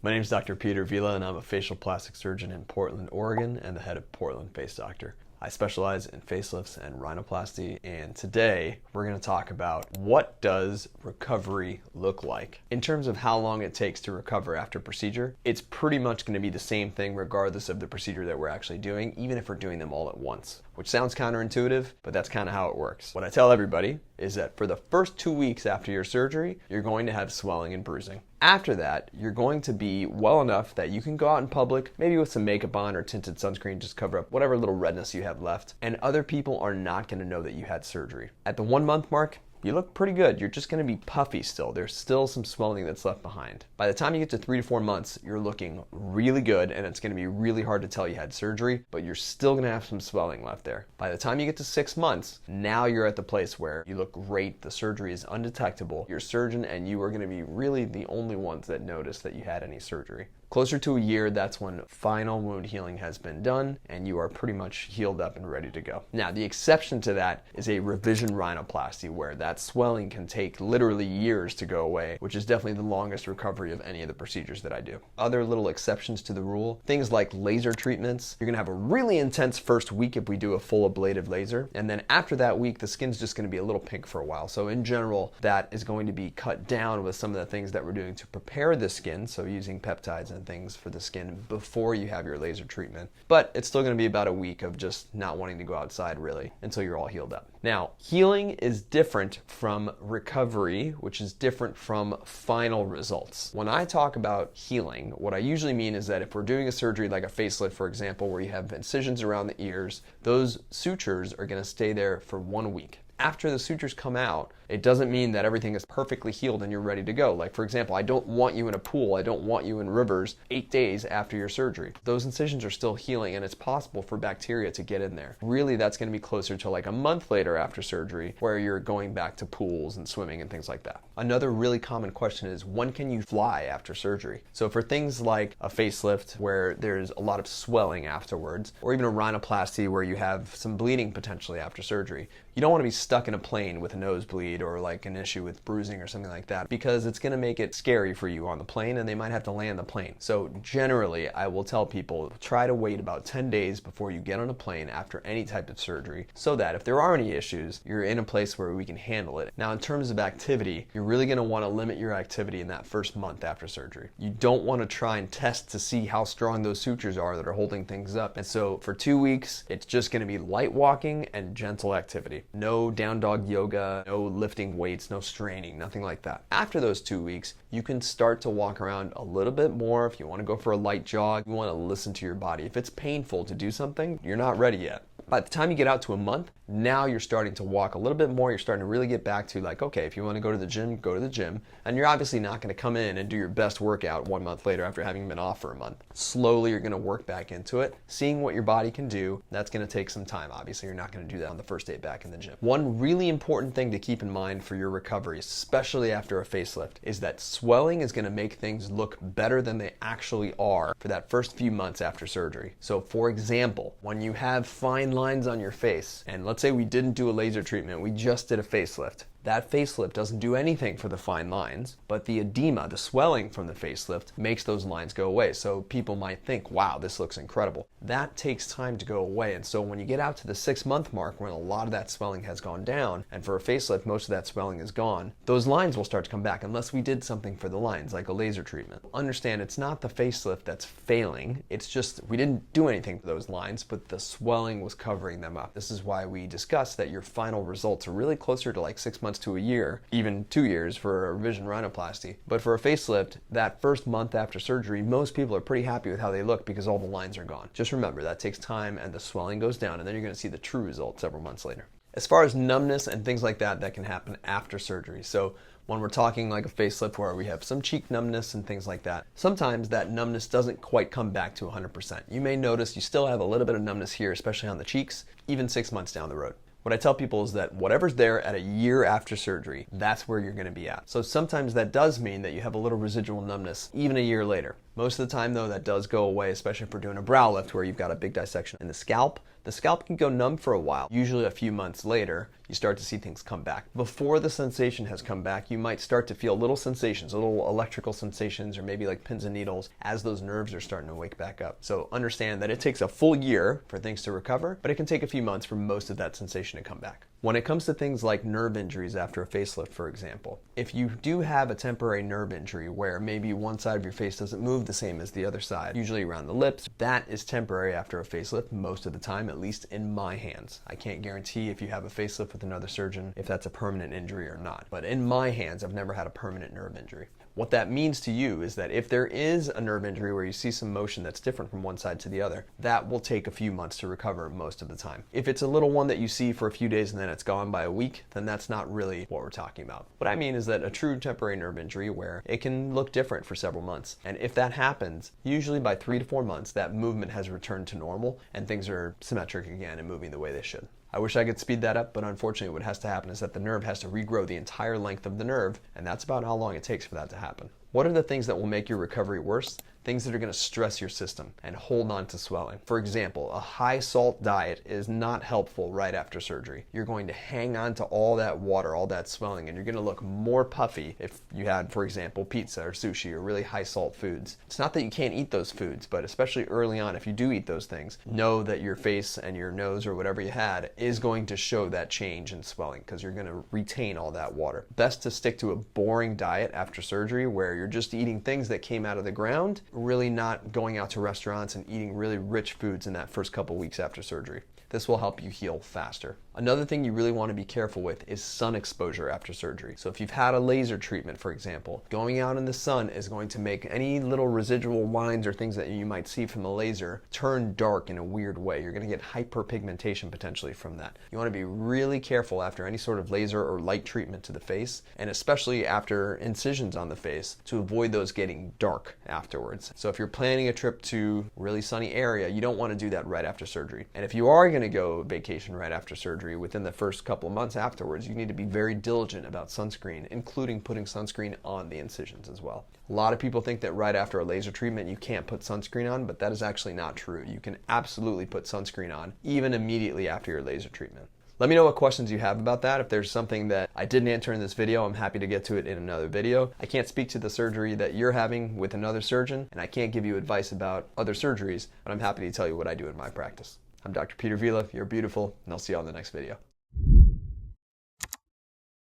My name is Dr. Peter Vila, and I'm a facial plastic surgeon in Portland, Oregon, and the head of Portland Face Doctor. I specialize in facelifts and rhinoplasty, and today we're going to talk about what does recovery look like. In terms of how long it takes to recover after procedure, it's pretty much going to be the same thing regardless of the procedure that we're actually doing, even if we're doing them all at once, which sounds counterintuitive, but that's kind of how it works. What I tell everybody is that for the first 2 weeks after your surgery, you're going to have swelling and bruising. After that, you're going to be well enough that you can go out in public, maybe with some makeup on or tinted sunscreen, just cover up whatever little redness you have left, and other people are not going to know that you had surgery. At the 1 month mark, you look pretty good. You're just going to be puffy still. There's still some swelling that's left behind. By the time you get to 3 to 4 months, you're looking really good, and it's going to be really hard to tell you had surgery, but you're still going to have some swelling left there. By the time you get to 6 months, now you're at the place where you look great. The surgery is undetectable. Your surgeon and you are going to be really the only ones that notice that you had any surgery. Closer to a year, that's when final wound healing has been done and you are pretty much healed up and ready to go. Now, the exception to that is a revision rhinoplasty, where that swelling can take literally years to go away, which is definitely the longest recovery of any of the procedures that I do. Other little exceptions to the rule, things like laser treatments. You're gonna have a really intense first week if we do a full ablative laser, and then after that week, the skin's just gonna be a little pink for a while. So in general, that is going to be cut down with some of the things that we're doing to prepare the skin, so using peptides and things for the skin before you have your laser treatment. But it's still going to be about a week of just not wanting to go outside really until you're all healed up. Now, healing is different from recovery, which is different from final results. When I talk about healing, what I usually mean is that if we're doing a surgery like a facelift, for example, where you have incisions around the ears, those sutures are going to stay there for 1 week. After the sutures come out, it doesn't mean that everything is perfectly healed and you're ready to go. Like, for example, I don't want you in a pool, I don't want you in rivers 8 days after your surgery. Those incisions are still healing and it's possible for bacteria to get in there. Really, that's going to be closer to like a month later after surgery, where you're going back to pools and swimming and things like that. Another really common question is, when can you fly after surgery? So for things like a facelift where there's a lot of swelling afterwards, or even a rhinoplasty where you have some bleeding potentially after surgery, you don't want to be stuck in a plane with a nosebleed or like an issue with bruising or something like that, because it's going to make it scary for you on the plane and they might have to land the plane. So generally, I will tell people, try to wait about 10 days before you get on a plane after any type of surgery, so that if there are any issues, you're in a place where we can handle it. Now, in terms of activity, you're really going to want to limit your activity in that first month after surgery. You don't want to try and test to see how strong those sutures are that are holding things up. And so for 2 weeks, it's just going to be light walking and gentle activity. No down dog yoga, no lifting weights, no straining, nothing like that. After those 2 weeks, you can start to walk around a little bit more. If you want to go for a light jog, you want to listen to your body. If it's painful to do something, you're not ready yet. By the time you get out to a month, now you're starting to walk a little bit more. You're starting to really get back to like, okay, if you want to go to the gym, go to the gym. And you're obviously not going to come in and do your best workout 1 month later after having been off for a month. Slowly, you're going to work back into it, seeing what your body can do. That's going to take some time. Obviously, you're not going to do that on the first day back in the gym. One really important thing to keep in mind for your recovery, especially after a facelift, is that swelling is going to make things look better than they actually are for that first few months after surgery. So for example, when you have fine lines on your face, and let's say we didn't do a laser treatment, we just did a facelift. That facelift doesn't do anything for the fine lines, but the edema, the swelling from the facelift, makes those lines go away. So people might think, wow, this looks incredible. That takes time to go away. And so when you get out to the 6 month mark, when a lot of that swelling has gone down, and for a facelift, most of that swelling is gone, those lines will start to come back unless we did something for the lines, like a laser treatment. Understand, it's not the facelift that's failing. It's just, we didn't do anything for those lines, but the swelling was covering them up. This is why we discussed that your final results are really closer to like 6 months to a year, even 2 years for a revision rhinoplasty. But for a facelift, that first month after surgery, most people are pretty happy with how they look because all the lines are gone. Just remember, that takes time and the swelling goes down, and then you're going to see the true results several months later. As far as numbness and things like that, that can happen after surgery. So when we're talking like a facelift where we have some cheek numbness and things like that, sometimes that numbness doesn't quite come back to 100%. You may notice you still have a little bit of numbness here, especially on the cheeks, even 6 months down the road. What I tell people is that whatever's there at a year after surgery, that's where you're going to be at. So sometimes that does mean that you have a little residual numbness even a year later. Most of the time though, that does go away, especially if we're doing a brow lift where you've got a big dissection in the scalp. The scalp can go numb for a while. Usually a few months later, you start to see things come back. Before the sensation has come back, you might start to feel little sensations, little electrical sensations, or maybe like pins and needles as those nerves are starting to wake back up. So understand that it takes a full year for things to recover, but it can take a few months for most of that sensation to come back. When it comes to things like nerve injuries after a facelift, for example, if you do have a temporary nerve injury where maybe one side of your face doesn't move the same as the other side, usually around the lips, that is temporary after a facelift most of the time, at least in my hands. I can't guarantee if you have a facelift with another surgeon if that's a permanent injury or not, but in my hands, I've never had a permanent nerve injury. What that means to you is that if there is a nerve injury where you see some motion that's different from one side to the other, that will take a few months to recover most of the time. If it's a little one that you see for a few days and then it's gone by a week, then that's not really what we're talking about. What I mean is that a true temporary nerve injury where it can look different for several months. And if that happens, usually by 3 to 4 months, that movement has returned to normal and things are symmetric again and moving the way they should. I wish I could speed that up, but unfortunately what has to happen is that the nerve has to regrow the entire length of the nerve, and that's about how long it takes for that to happen. What are the things that will make your recovery worse? Things that are going to stress your system and hold on to swelling. For example, a high salt diet is not helpful right after surgery. You're going to hang on to all that water, all that swelling, and you're going to look more puffy if you had, for example, pizza or sushi or really high salt foods. It's not that you can't eat those foods, but especially early on, if you do eat those things, know that your face and your nose or whatever you had is going to show that change in swelling because you're going to retain all that water. Best to stick to a boring diet after surgery where you're just eating things that came out of the ground, really not going out to restaurants and eating really rich foods in that first couple weeks after surgery. This will help you heal faster. Another thing you really want to be careful with is sun exposure after surgery. So if you've had a laser treatment, for example, going out in the sun is going to make any little residual lines or things that you might see from the laser turn dark in a weird way. You're going to get hyperpigmentation potentially from that. You want to be really careful after any sort of laser or light treatment to the face, and especially after incisions on the face, to avoid those getting dark afterwards. So if you're planning a trip to a really sunny area, you don't want to do that right after surgery. And if you are going to go vacation right after surgery, within the first couple of months afterwards, you need to be very diligent about sunscreen, including putting sunscreen on the incisions as well. A lot of people think that right after a laser treatment you can't put sunscreen on, but that is actually not true. You can absolutely put sunscreen on even immediately after your laser treatment. Let me know what questions you have about that. If there's something that I didn't answer in this video, I'm happy to get to it in another video. I can't speak to the surgery that you're having with another surgeon, and I can't give you advice about other surgeries, but I'm happy to tell you what I do in my practice. I'm Dr. Peter Vila, you're beautiful, and I'll see you on the next video.